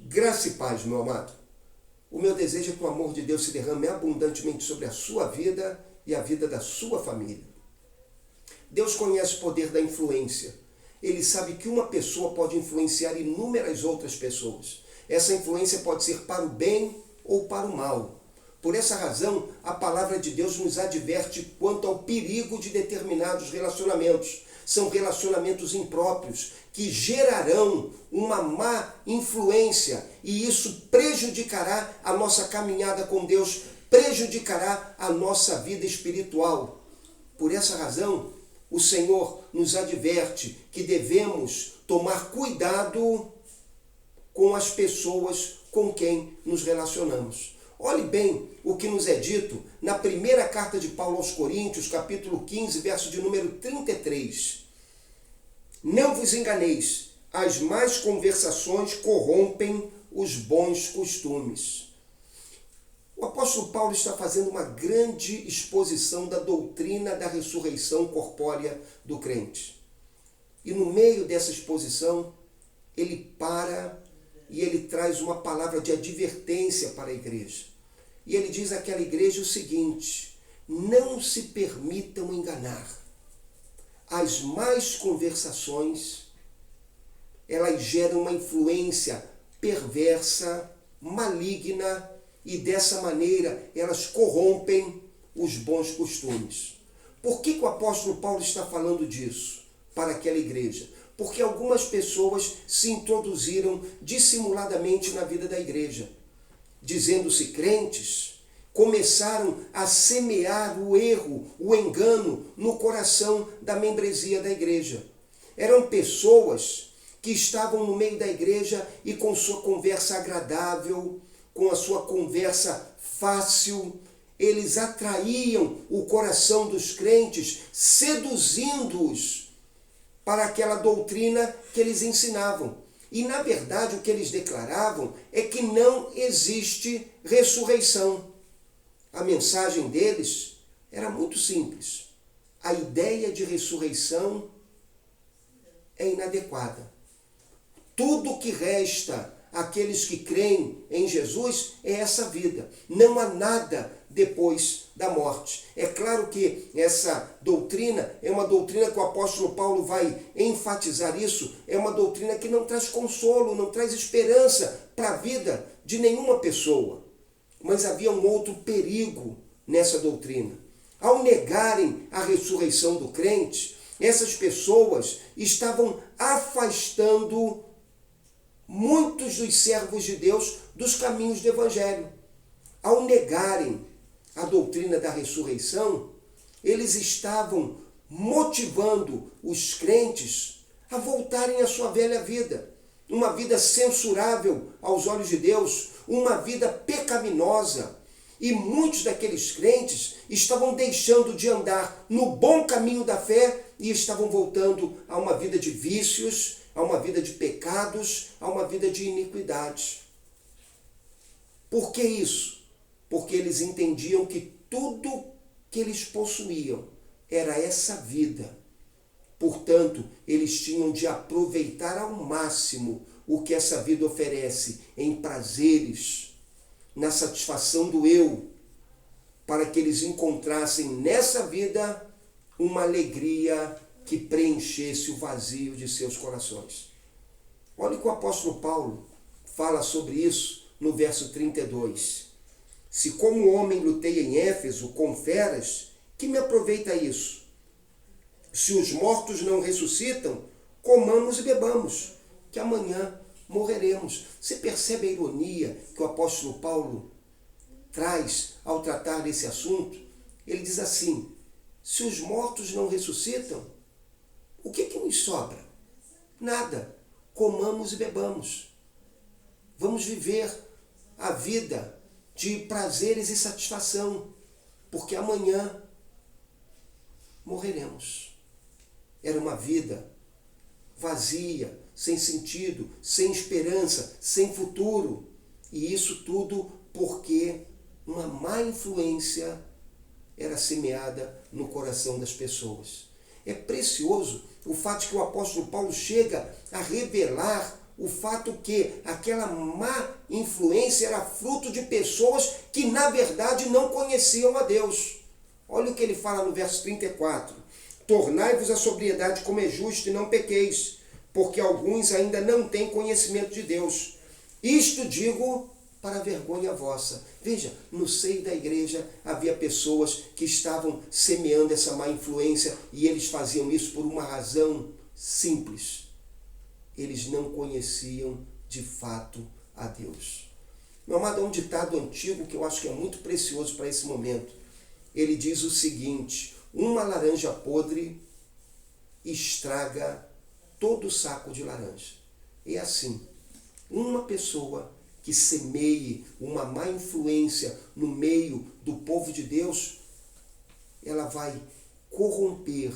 Graça e paz, meu amado. O meu desejo é que o amor de Deus se derrame abundantemente sobre a sua vida e a vida da sua família. Deus conhece o poder da influência. Ele sabe que uma pessoa pode influenciar inúmeras outras pessoas. Essa influência pode ser para o bem ou para o mal. Por essa razão, a palavra de Deus nos adverte quanto ao perigo de determinados relacionamentos. São relacionamentos impróprios que gerarão uma má influência e isso prejudicará a nossa caminhada com Deus, prejudicará a nossa vida espiritual. Por essa razão, o Senhor nos adverte que devemos tomar cuidado com as pessoas com quem nos relacionamos. Olhe bem o que nos é dito na primeira carta de Paulo aos Coríntios, capítulo 15, verso de número 33. Não vos enganeis, as más conversações corrompem os bons costumes. O apóstolo Paulo está fazendo uma grande exposição da doutrina da ressurreição corpórea do crente. E no meio dessa exposição, ele para e ele traz uma palavra de advertência para a igreja. E ele diz àquela igreja o seguinte: não se permitam enganar. As más conversações, elas geram uma influência perversa, maligna, e dessa maneira elas corrompem os bons costumes. Por que o apóstolo Paulo está falando disso para aquela igreja? Porque algumas pessoas se introduziram dissimuladamente na vida da igreja. Dizendo-se crentes, começaram a semear o erro, o engano no coração da membresia da igreja. Eram pessoas que estavam no meio da igreja e com sua conversa agradável, com a sua conversa fácil, eles atraíam o coração dos crentes, seduzindo-os para aquela doutrina que eles ensinavam. E, na verdade, o que eles declaravam é que não existe ressurreição. A mensagem deles era muito simples. A ideia de ressurreição é inadequada. Tudo que resta àqueles que creem em Jesus é essa vida. Não há nada depois da morte. É claro que essa doutrina é uma doutrina que o apóstolo Paulo vai enfatizar isso, é uma doutrina que não traz consolo, não traz esperança para a vida de nenhuma pessoa. Mas havia um outro perigo nessa doutrina. Ao negarem a ressurreição do crente, essas pessoas estavam afastando muitos dos servos de Deus dos caminhos do Evangelho. Ao negarem a doutrina da ressurreição, eles estavam motivando os crentes a voltarem à sua velha vida. Uma vida censurável aos olhos de Deus, uma vida pecaminosa. E muitos daqueles crentes estavam deixando de andar no bom caminho da fé e estavam voltando a uma vida de vícios, a uma vida de pecados, a uma vida de iniquidade. Por que isso? Porque eles entendiam que tudo que eles possuíam era essa vida. Portanto, eles tinham de aproveitar ao máximo o que essa vida oferece em prazeres, na satisfação do eu, para que eles encontrassem nessa vida uma alegria que preenchesse o vazio de seus corações. Olha o que o apóstolo Paulo fala sobre isso no verso 32. Se como homem lutei em Éfeso com feras, que me aproveita isso? Se os mortos não ressuscitam, comamos e bebamos, que amanhã morreremos. Você percebe a ironia que o apóstolo Paulo traz ao tratar desse assunto? Ele diz assim: se os mortos não ressuscitam, o que nos sobra? Nada. Comamos e bebamos. Vamos viver a vida de prazeres e satisfação, porque amanhã morreremos. Era uma vida vazia, sem sentido, sem esperança, sem futuro. E isso tudo porque uma má influência era semeada no coração das pessoas. É precioso o fato de que o apóstolo Paulo chega a revelar o fato que aquela má influência era fruto de pessoas que na verdade não conheciam a Deus. Olha o que ele fala no verso 34. Tornai-vos a sobriedade como é justo e não pequeis, porque alguns ainda não têm conhecimento de Deus. Isto digo para vergonha vossa. Veja, no seio da igreja havia pessoas que estavam semeando essa má influência e eles faziam isso por uma razão simples. Eles não conheciam de fato a Deus. Meu amado, é um ditado antigo que eu acho que é muito precioso para esse momento. Ele diz o seguinte: uma laranja podre estraga todo o saco de laranja. É assim, uma pessoa que semeie uma má influência no meio do povo de Deus, ela vai corromper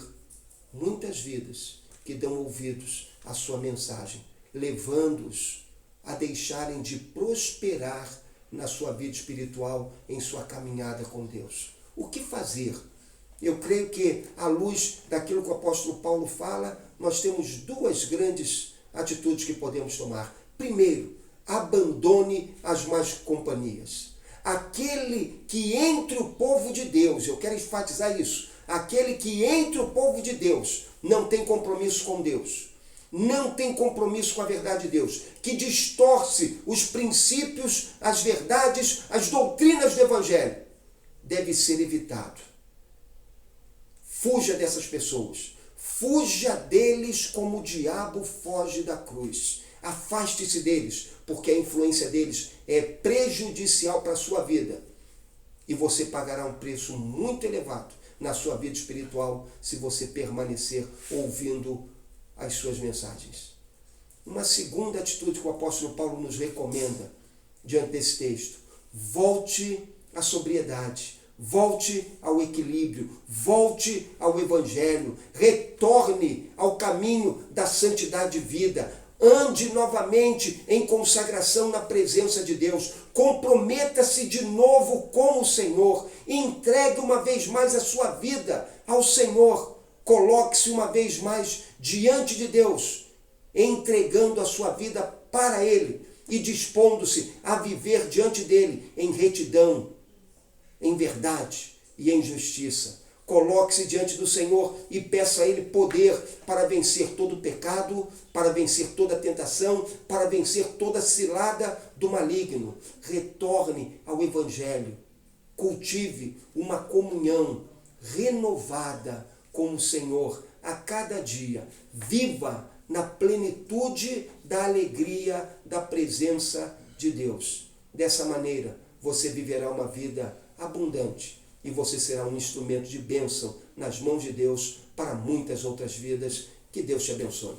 muitas vidas que dão ouvidos à sua mensagem, levando-os a deixarem de prosperar na sua vida espiritual, em sua caminhada com Deus. O que fazer? Eu creio que, à luz daquilo que o apóstolo Paulo fala, nós temos duas grandes atitudes que podemos tomar. Primeiro, abandone as más companhias. Aquele que entre o povo de Deus, eu quero enfatizar isso, aquele que entre o povo de Deus não tem compromisso com Deus, não tem compromisso com a verdade de Deus, que distorce os princípios, as verdades, as doutrinas do Evangelho, deve ser evitado. Fuja dessas pessoas. Fuja deles como o diabo foge da cruz. Afaste-se deles, porque a influência deles é prejudicial para a sua vida. E você pagará um preço muito elevado na sua vida espiritual se você permanecer ouvindo as suas mensagens. Uma segunda atitude que o apóstolo Paulo nos recomenda diante desse texto: volte à sobriedade, volte ao equilíbrio, volte ao Evangelho, retorne ao caminho da santidade de vida, ande novamente em consagração na presença de Deus, comprometa-se de novo com o Senhor, entregue uma vez mais a sua vida ao Senhor, coloque-se uma vez mais diante de Deus, entregando a sua vida para Ele e dispondo-se a viver diante dEle em retidão, em verdade e em justiça. Coloque-se diante do Senhor e peça a Ele poder para vencer todo o pecado, para vencer toda a tentação, para vencer toda a cilada do maligno. Retorne ao Evangelho. Cultive uma comunhão renovada com o Senhor a cada dia. Viva na plenitude da alegria da presença de Deus. Dessa maneira, você viverá uma vida abundante e você será um instrumento de bênção nas mãos de Deus para muitas outras vidas. Que Deus te abençoe.